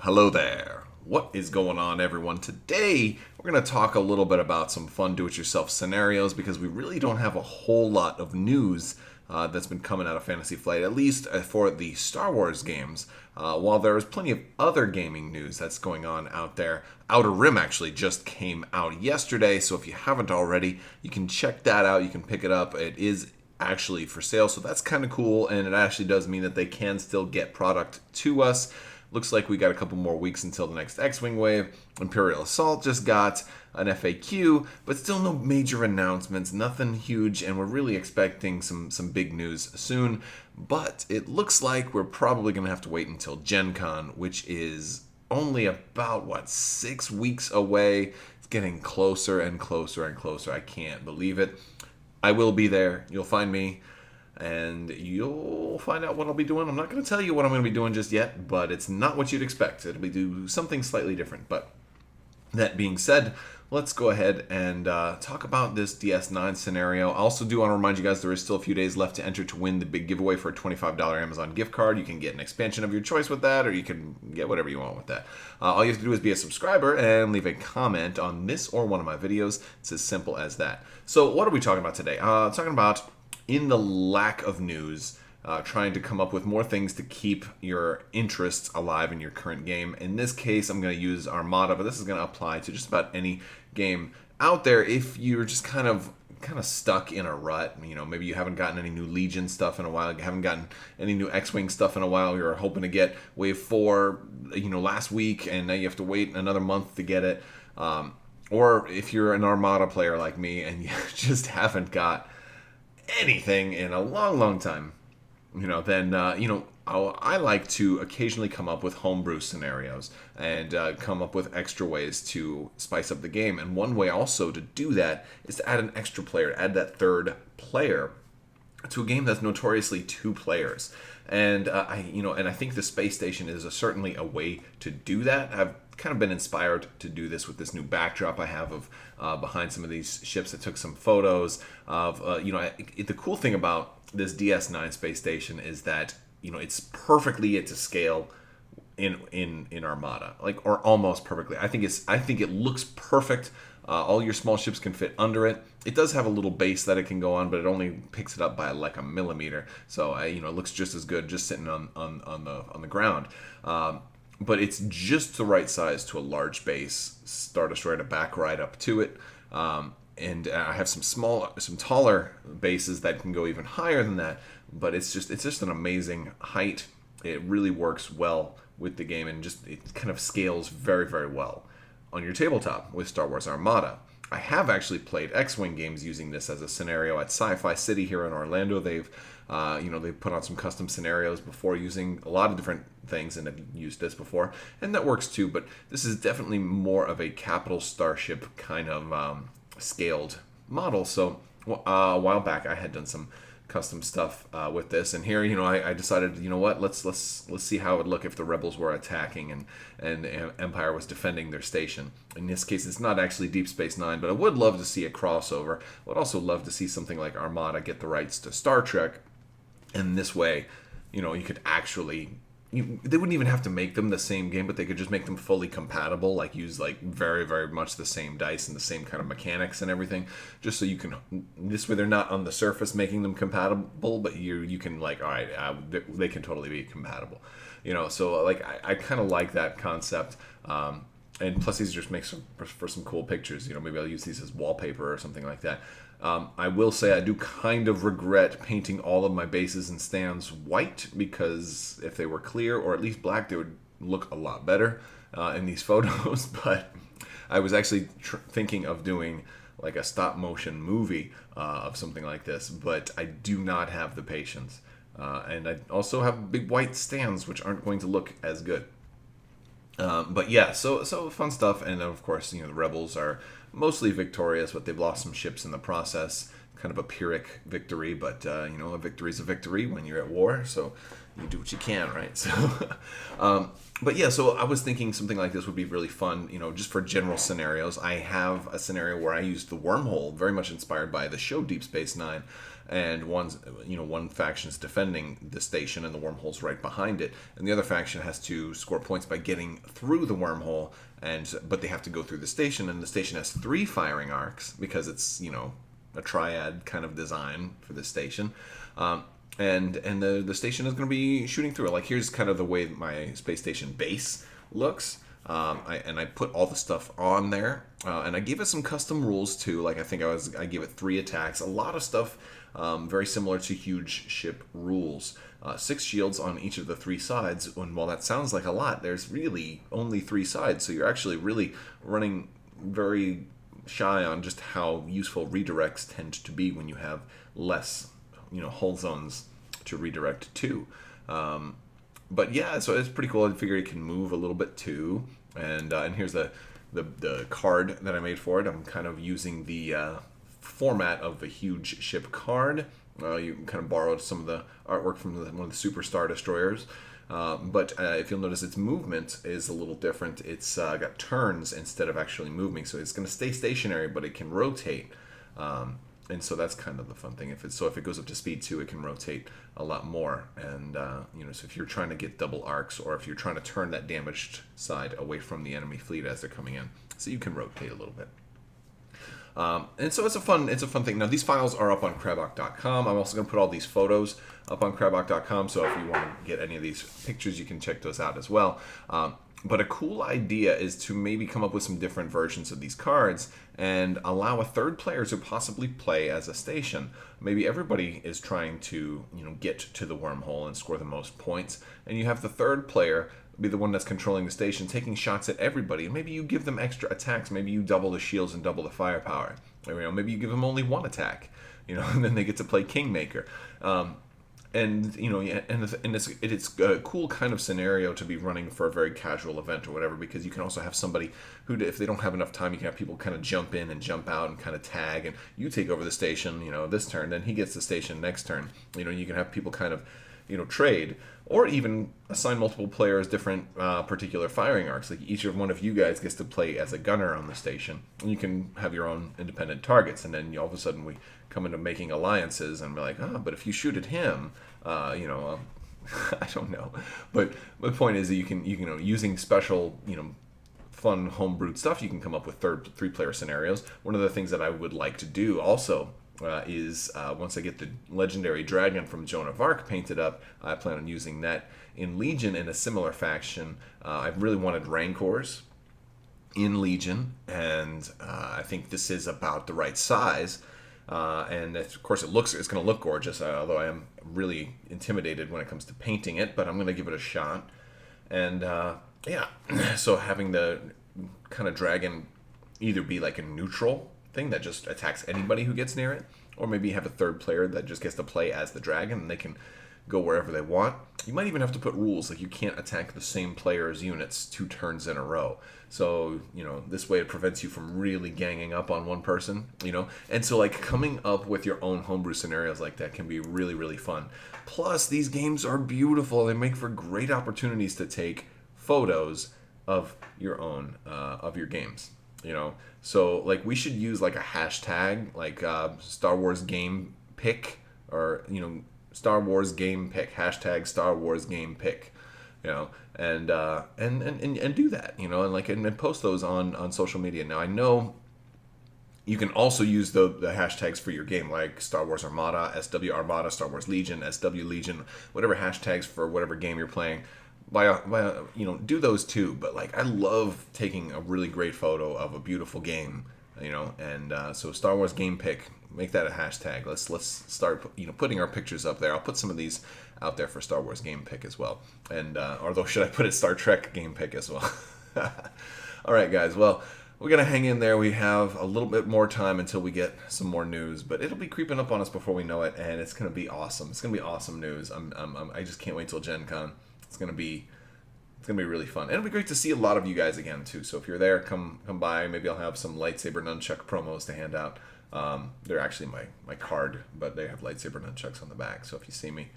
Hello there. What is going on, everyone? Today, we're going to talk a little bit about some fun do it yourself scenarios because we really don't have a whole lot of news that's been coming out of Fantasy Flight, at least for the Star Wars games. While there is plenty of other gaming news that's going on out there, Outer Rim actually just came out yesterday, so if you haven't already, you can check that out. You can pick it up. It is actually for sale, so that's kind of cool, and it actually does mean that they can still get product to us. Looks like we got a couple more weeks until the next X-Wing wave. Imperial Assault just got an FAQ, but still no major announcements, nothing huge, and we're really expecting some big news soon. But it looks like we're probably going to have to wait until Gen Con, which is only about, 6 weeks away. It's getting closer and closer and closer. I can't believe it. I will be there. You'll find me. And you'll find out what I'll be doing. I'm not going to tell you what I'm going to be doing just yet, but it's not what you'd expect. It'll be do something slightly different. But that being said, let's go ahead and talk about this DS9 scenario. I also do want to remind you guys there is still a few days left to enter to win the big giveaway for a $25 Amazon gift card. You can get an expansion of your choice with that, or you can get whatever you want with that. All you have to do is be a subscriber and leave a comment on this or one of my videos. It's as simple as that. So what are we talking about today? Talking about, in the lack of news, trying to come up with more things to keep your interests alive in your current game. In this case, I'm going to use Armada, but this is going to apply to just about any game out there. If you're just kind of stuck in a rut, maybe you haven't gotten any new Legion stuff in a while, you haven't gotten any new X-Wing stuff in a while, you're hoping to get Wave 4, last week, and now you have to wait another month to get it. Or if you're an Armada player like me and you just haven't got anything in a long time, then I like to occasionally come up with homebrew scenarios and come up with extra ways to spice up the game. And one way also to do that is to add an extra player, add that third player to a game that's notoriously two players. And I think the space station is certainly a way to do that. I've kind of been inspired to do this with this new backdrop I have of behind some of these ships. I took some photos of the cool thing about this DS9 space station is that it's perfectly to scale in Armada, or almost perfectly. I think it looks perfect. All your small ships can fit under it. It does have a little base that it can go on, but it only picks it up by like a millimeter. So it looks just as good just sitting on the ground. But it's just the right size to a large base, Star Destroyer to back right up to it. And I have some taller bases that can go even higher than that. But it's just an amazing height. It really works well with the game, and it kind of scales very, very well on your tabletop with Star Wars Armada. I have actually played X-Wing games using this as a scenario at Sci-Fi City here in Orlando. They've put on some custom scenarios before using a lot of different things, and have used this before, and that works too. But this is definitely more of a capital starship kind of scaled model. So a while back, I had done some custom stuff with this, and here I decided, let's see how it would look if the rebels were attacking and Empire was defending their station. In this case, it's not actually Deep Space Nine, but I would love to see a crossover. I would also love to see something like Armada get the rights to Star Trek, and this way you could actually, they wouldn't even have to make them the same game, but they could just make them fully compatible, use very, very much the same dice and the same kind of mechanics and everything, just so you can, this way they're not on the surface making them compatible, but you can all right, they can totally be compatible, so I kind of like that concept. And plus these just make for some cool pictures. Maybe I'll use these as wallpaper or something like that. I will say I do kind of regret painting all of my bases and stands white, because if they were clear or at least black, they would look a lot better in these photos. But I was actually thinking of doing a stop motion movie of something like this, but I do not have the patience. And I also have big white stands, which aren't going to look as good. But yeah, so fun stuff, and of course, the rebels are mostly victorious, but they've lost some ships in the process. kind of a Pyrrhic victory, but a victory is a victory when you're at war, so you do what you can, right? So, but yeah, so I was thinking something like this would be really fun, just for general scenarios. I have a scenario where I used the wormhole, very much inspired by the show Deep Space Nine, and one faction's defending the station and the wormhole's right behind it, and the other faction has to score points by getting through the wormhole, but they have to go through the station, and the station has 3 firing arcs because it's a triad kind of design for this station. And the station is going to be shooting through it. Like, here's kind of the way my space station base looks. I put all the stuff on there, and I gave it some custom rules too. Like, I gave it 3 attacks, a lot of stuff very similar to huge ship rules. 6 shields on each of the 3 sides. And while that sounds like a lot, there's really only 3 sides, so you're actually really running very shy on just how useful redirects tend to be when you have less hull zones to redirect to. But yeah, so it's pretty cool. I figured it can move a little bit too. And here's the card that I made for it. I'm kind of using the format of the huge ship card. You kind of borrowed some of the artwork from one of the Super Star Destroyers. But if you'll notice, its movement is a little different. It's got turns instead of actually moving. So it's going to stay stationary, but it can rotate. And so that's kind of the fun thing. If it goes up to speed 2, it can rotate a lot more. And so if you're trying to get double arcs, or if you're trying to turn that damaged side away from the enemy fleet as they're coming in, so you can rotate a little bit. And so it's a fun thing. Now, these files are up on Crabbok.com. I'm also going to put all these photos up on Crabbok.com. So if you want to get any of these pictures, you can check those out as well. But a cool idea is to maybe come up with some different versions of these cards and allow a third player to possibly play as a station. Maybe everybody is trying to get to the wormhole and score the most points, and you have the third player be the one that's controlling the station, taking shots at everybody. And maybe you give them extra attacks. Maybe you double the shields and double the firepower. Or, maybe you give them only 1 attack. And then they get to play Kingmaker. And it's a cool kind of scenario to be running for a very casual event or whatever, because you can also have somebody who, if they don't have enough time, you can have people kind of jump in and jump out and kind of tag, and you take over the station, this turn, then he gets the station next turn. You can have people kind of, trade, or even assign multiple players different particular firing arcs. Like, each of one of you guys gets to play as a gunner on the station, and you can have your own independent targets. And then all of a sudden we come into making alliances, and we're like, but if you shoot at him, I don't know. But the point is that you can using special fun homebrewed stuff, you can come up with 3-player scenarios. One of the things that I would like to do also is once I get the legendary dragon from Joan of Arc painted up, I plan on using that in Legion in a similar faction. I really wanted Rancors in Legion, and I think this is about the right size. And of course it's going to look gorgeous, although I am really intimidated when it comes to painting it, but I'm going to give it a shot. And so having the kind of dragon either be like a neutral thing that just attacks anybody who gets near it, or maybe have a third player that just gets to play as the dragon and they can go wherever they want. You might even have to put rules, like you can't attack the same player's units 2 turns in a row. So, this way it prevents you from really ganging up on one person, And so, like, coming up with your own homebrew scenarios like that can be really, really fun. Plus, these games are beautiful. They make for great opportunities to take photos of your own, of your games, So, like, we should use, like, a hashtag, like Star Wars Game Pick, or, Star Wars Game Pick, hashtag Star Wars Game Pick, and do that, and post those on social media. Now, I know you can also use the hashtags for your game, like Star Wars Armada, SW Armada, Star Wars Legion, SW Legion, whatever hashtags for whatever game you're playing. Do those too. But, like, I love taking a really great photo of a beautiful game, and so Star Wars Game Pick, make that a hashtag. Let's start putting our pictures up there. I'll put some of these out there for Star Wars Game Pick as well, and although should I put it Star Trek Game Pick as well? All right, guys. Well, we're gonna hang in there. We have a little bit more time until we get some more news, but it'll be creeping up on us before we know it, and it's gonna be awesome. It's gonna be awesome news. I just can't wait till Gen Con. It's gonna be really fun, and it'll be great to see a lot of you guys again too. So if you're there, come by. Maybe I'll have some lightsaber nunchuck promos to hand out. They're actually my card, but they have lightsaber nunchucks on the back. So if you see me,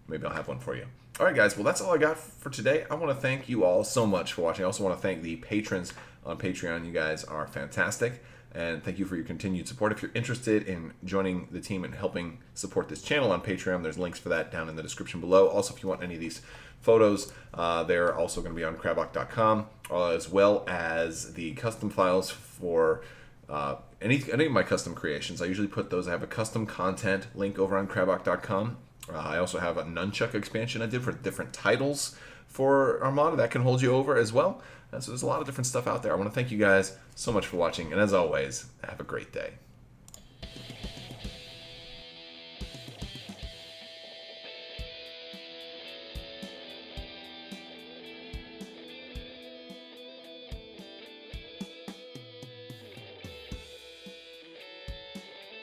maybe I'll have one for you. All right, guys. Well, that's all I got for today. I want to thank you all so much for watching. I also want to thank the patrons on Patreon. You guys are fantastic. And thank you for your continued support. If you're interested in joining the team and helping support this channel on Patreon, there's links for that down in the description below. Also, if you want any of these photos, they're also going to be on Crabbok.com, as well as the custom files for any of my custom creations. I usually put those. I have a custom content link over on Crabbok.com. I also have a nunchuck expansion I did for different titles for Armada that can hold you over as well. So there's a lot of different stuff out there. I want to thank you guys so much for watching, and as always, have a great day.